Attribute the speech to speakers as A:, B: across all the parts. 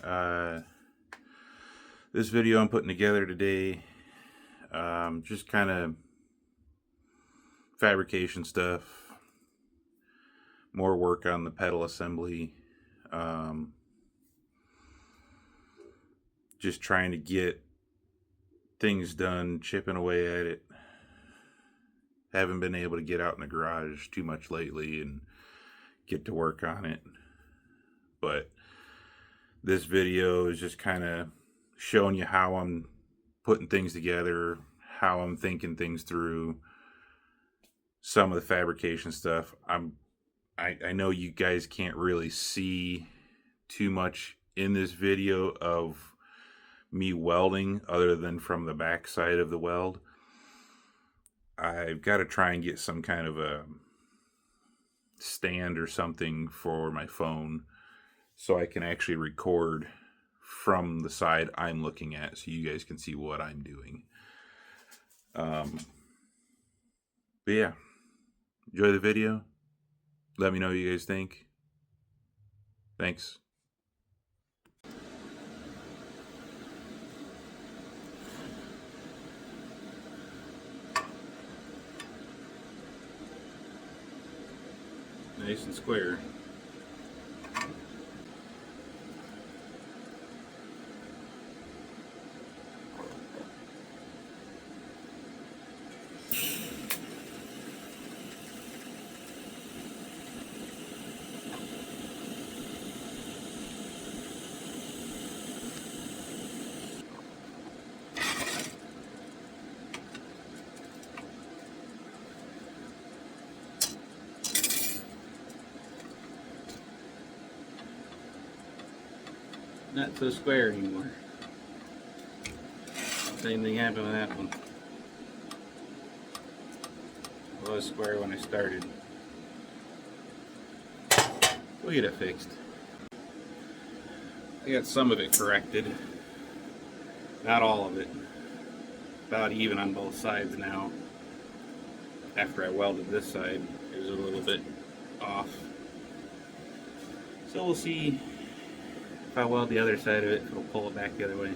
A: Uh, this video I'm putting together today, just kind of fabrication stuff, more work on the pedal assembly, just trying to get things done, chipping away at it. Haven't been able to get out in the garage too much lately and get to work on it. But this video is just kind of showing you how I'm putting things together, how I'm thinking things through, some of the fabrication stuff. I know you guys can't really see too much in this video of me welding other than from the back side of the weld. I've got to try and get some kind of a stand or something for my phone so I can actually record from the side I'm looking at so you guys can see what I'm doing. But yeah, enjoy the video. Let me know what you guys think. Thanks. Nice and square. Not so square anymore. Same thing happened with that one. It was square when I started. We'll get it fixed. I got some of it corrected. Not all of it. About even on both sides now. After I welded this side, it was a little bit off. So we'll see if I weld the other side of it, it'll pull it back the other way.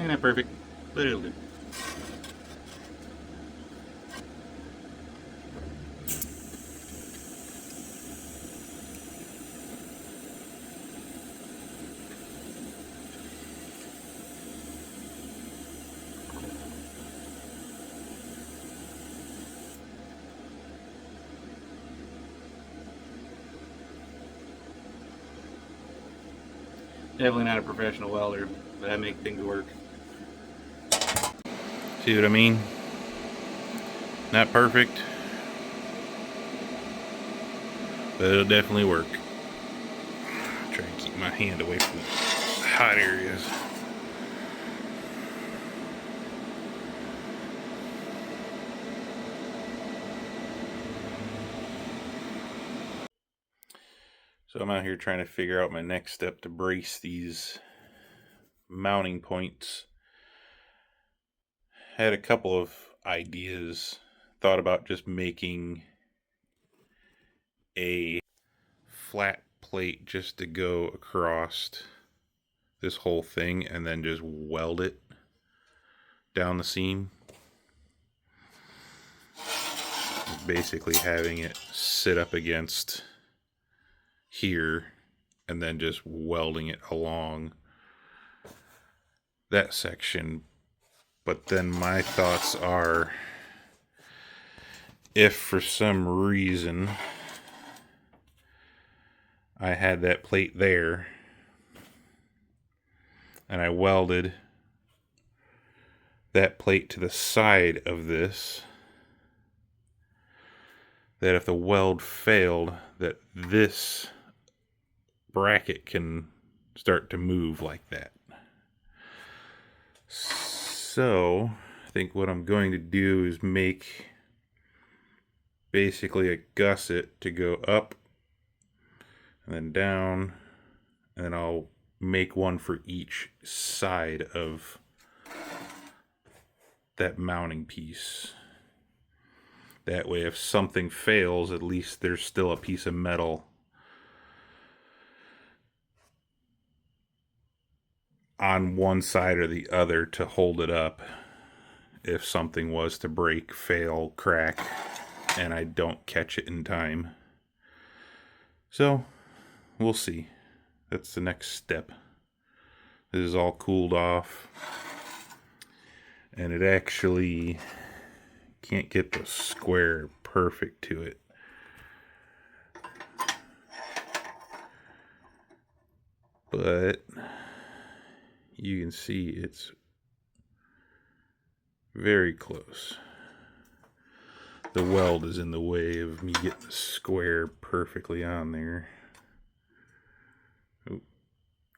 A: Not perfect, but it'll do. Definitely not a professional welder, but I make things work. See what I mean? Not perfect, but it'll definitely work. Try and keep my hand away from the hot areas. So I'm out here trying to figure out my next step to brace these mounting points. Had a couple of ideas. Thought about just making a flat plate just to go across this whole thing and then just weld it down the seam. Basically having it sit up against here and then just welding it along that section. But then my thoughts are, if for some reason I had that plate there and I welded that plate to the side of this, that if the weld failed, that this bracket can start to move like that. So I think what I'm going to do is make basically a gusset to go up and then down, and then I'll make one for each side of that mounting piece. That way if something fails, at least there's still a piece of metal on one side or the other to hold it up if something was to break, fail, crack, and I don't catch it in time. So we'll see. That's the next step. This is all cooled off, and it actually can't get the square perfect to it. But you can see it's very close. The weld is in the way of me getting the square perfectly on there. Oh,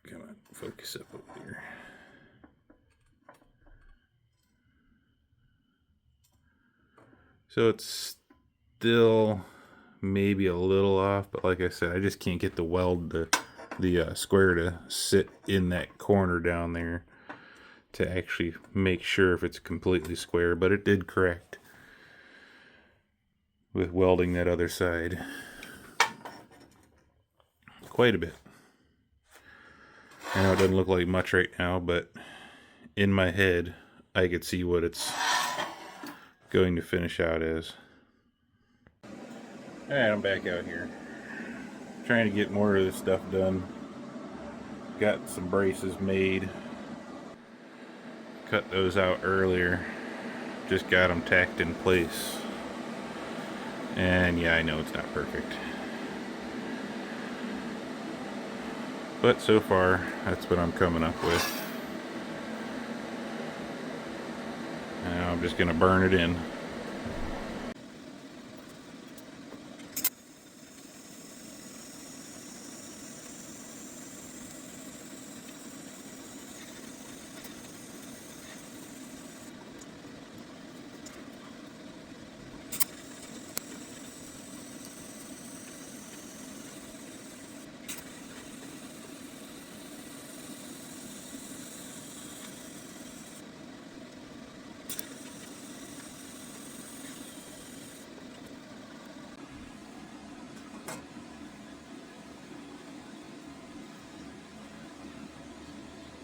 A: come on, focus up over here. So it's still maybe a little off, but like I said, I just can't get the weld, the square to sit in that corner down there to actually make sure if it's completely square, but it did correct with welding that other side quite a bit. I know it doesn't look like much right now, but in my head I could see what it's going to finish out as. Alright, I'm back out here trying to get more of this stuff done. Got some braces made, cut those out earlier, just got them tacked in place, and yeah, I know it's not perfect, but so far that's what I'm coming up with. Now I'm just gonna burn it in.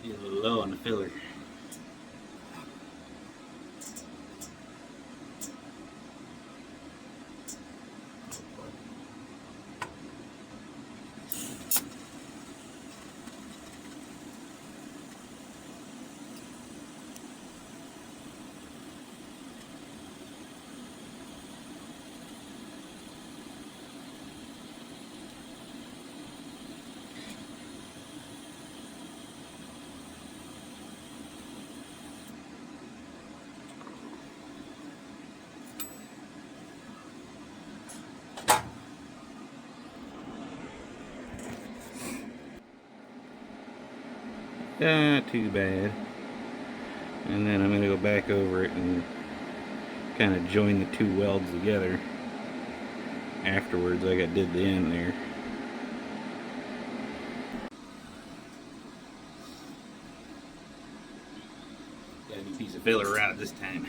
B: A little low on the filler. Not too bad. And then I'm going to go back over it and kind of join the two welds together afterwards, like I did the end there. Got a new piece of filler out this time.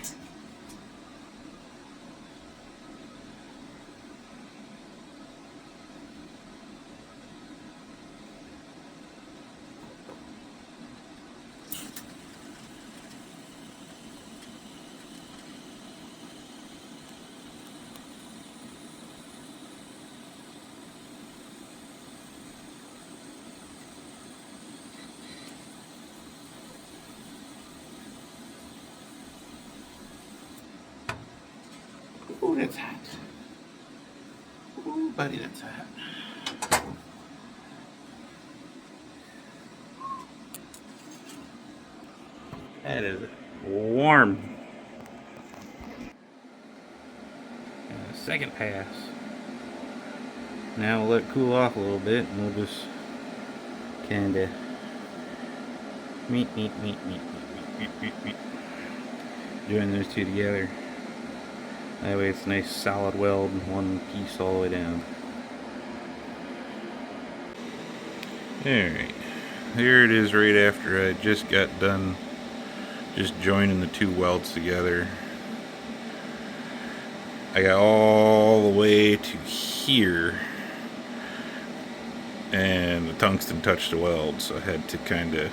B: Oh, that's hot. Oh, buddy, that's hot. That is warm. Second pass. Now we'll let it cool off a little bit, and we'll just kind of meet. join those two together. That way it's a nice solid weld in one piece all the way down. Alright, here it is right after I just got done just joining the two welds together. I got all the way to here and the tungsten touched the weld, so I had to kind of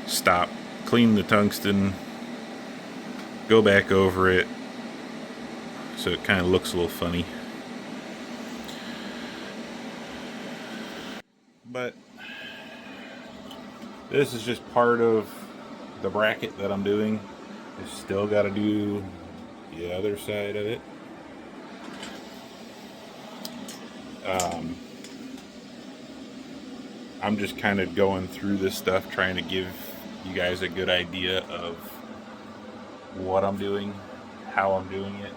B: stop, clean the tungsten, go back over it, so it kind of looks a little funny. But this is just part of the bracket that I'm doing. I still got to do the other side of it. I'm just kind of going through this stuff, trying to give you guys a good idea of what I'm doing, how I'm doing it.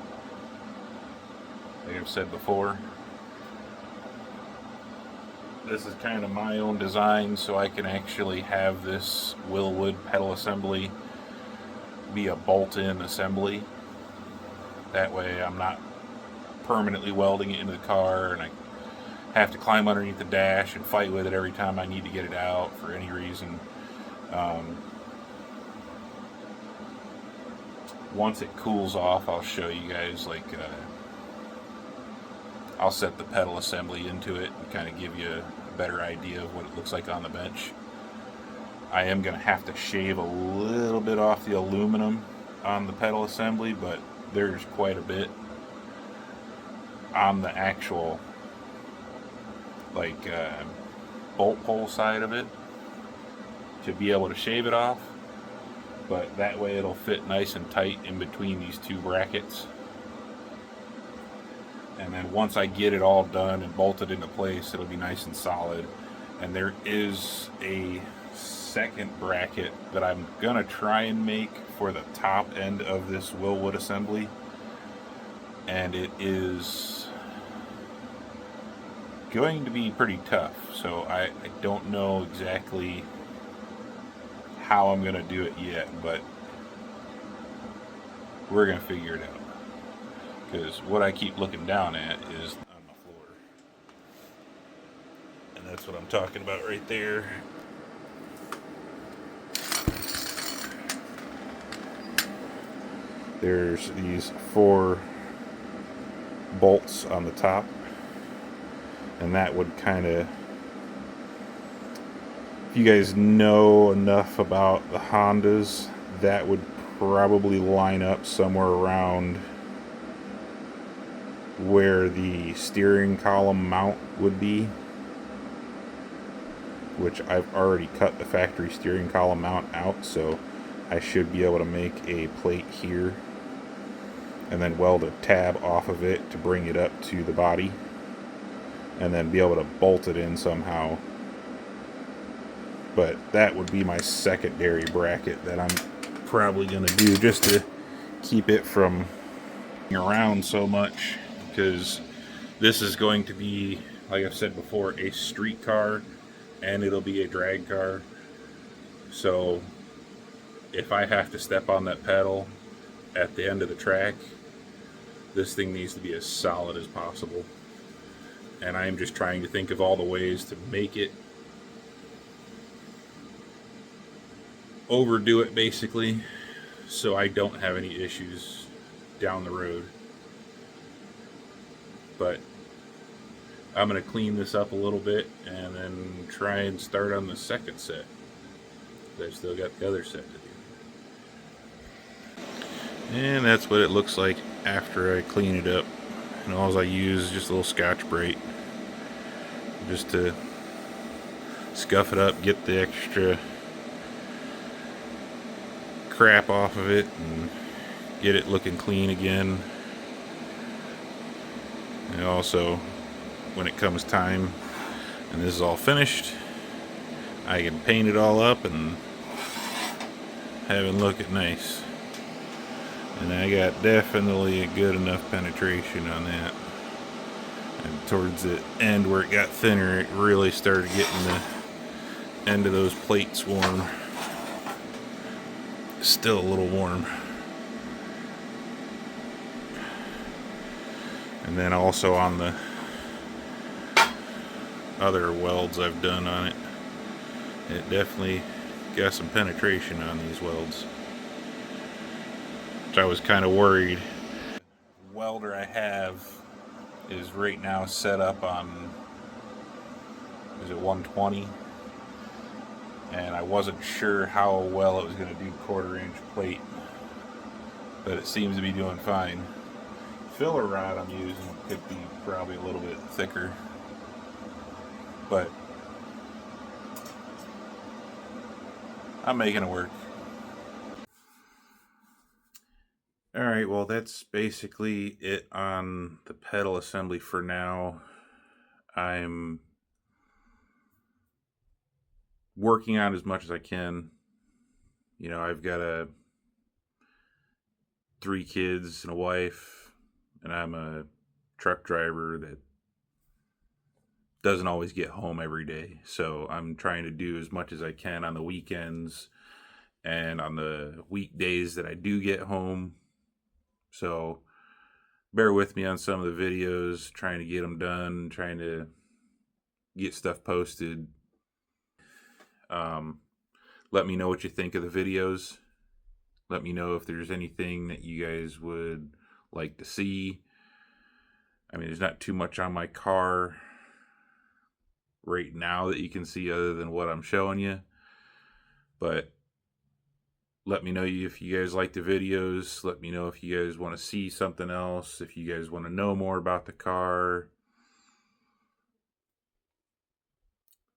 B: Like I've said before, this is kind of my own design, so I can actually have this Willwood pedal assembly be a bolt-in assembly. That way I'm not permanently welding it into the car and I have to climb underneath the dash and fight with it every time I need to get it out for any reason. Once it cools off, I'll show you guys, like, I'll set the pedal assembly into it and kind of give you a better idea of what it looks like on the bench. I am going to have to shave a little bit off the aluminum on the pedal assembly, but there's quite a bit on the actual, like, bolt hole side of it to be able to shave it off. But that way it'll fit nice and tight in between these two brackets. And then once I get it all done and bolted into place, it'll be nice and solid. And there is a second bracket that I'm gonna try and make for the top end of this Willwood assembly, and it is going to be pretty tough, so I don't know exactly how I'm gonna do it yet, but we're gonna figure it out, because what I keep looking down at is on the floor, and that's what I'm talking about right there. There's these 4 bolts on the top, and that would kind of, if you guys know enough about the Hondas, that would probably line up somewhere around where the steering column mount would be, which I've already cut the factory steering column mount out, so I should be able to make a plate here and then weld a tab off of it to bring it up to the body, and then be able to bolt it in somehow. But that would be my secondary bracket that I'm probably going to do, just to keep it from around so much, because this is going to be, like I've said before, a street car, and it'll be a drag car. So if I have to step on that pedal at the end of the track, this thing needs to be as solid as possible. And I'm just trying to think of all the ways to make it, overdo it basically, so I don't have any issues down the road. But I'm going to clean this up a little bit and then try and start on the second set. I've still got the other set to do. And that's what it looks like after I clean it up. And all I use is just a little Scotch-Brite, just to scuff it up, get the extra crap off of it, and get it looking clean again. And also, when it comes time and this is all finished, I can paint it all up and have it look nice. And I got definitely a good enough penetration on that. And towards the end where it got thinner, it really started getting the end of those plates warm. Still a little warm. And then also on the other welds I've done on it, it definitely got some penetration on these welds, which I was kind of worried. The welder I have is right now set up on, is it 120? And I wasn't sure how well it was going to do 1/4 inch plate, but it seems to be doing fine. Filler rod I'm using could be probably a little bit thicker, but I'm making it work. Alright, well that's basically it on the pedal assembly for now. I'm working on as much as I can. You know, I've got 3 kids and a wife, and I'm a truck driver that doesn't always get home every day. So I'm trying to do as much as I can on the weekends and on the weekdays that I do get home. So bear with me on some of the videos, trying to get them done, trying to get stuff posted. Let me know what you think of the videos. Let me know if there's anything that you guys would like to see. I mean, there's not too much on my car right now that you can see other than what I'm showing you. But let me know if you guys like the videos. Let me know if you guys want to see something else. If you guys want to know more about the car.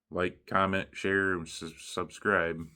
B: Like, comment, share, and subscribe.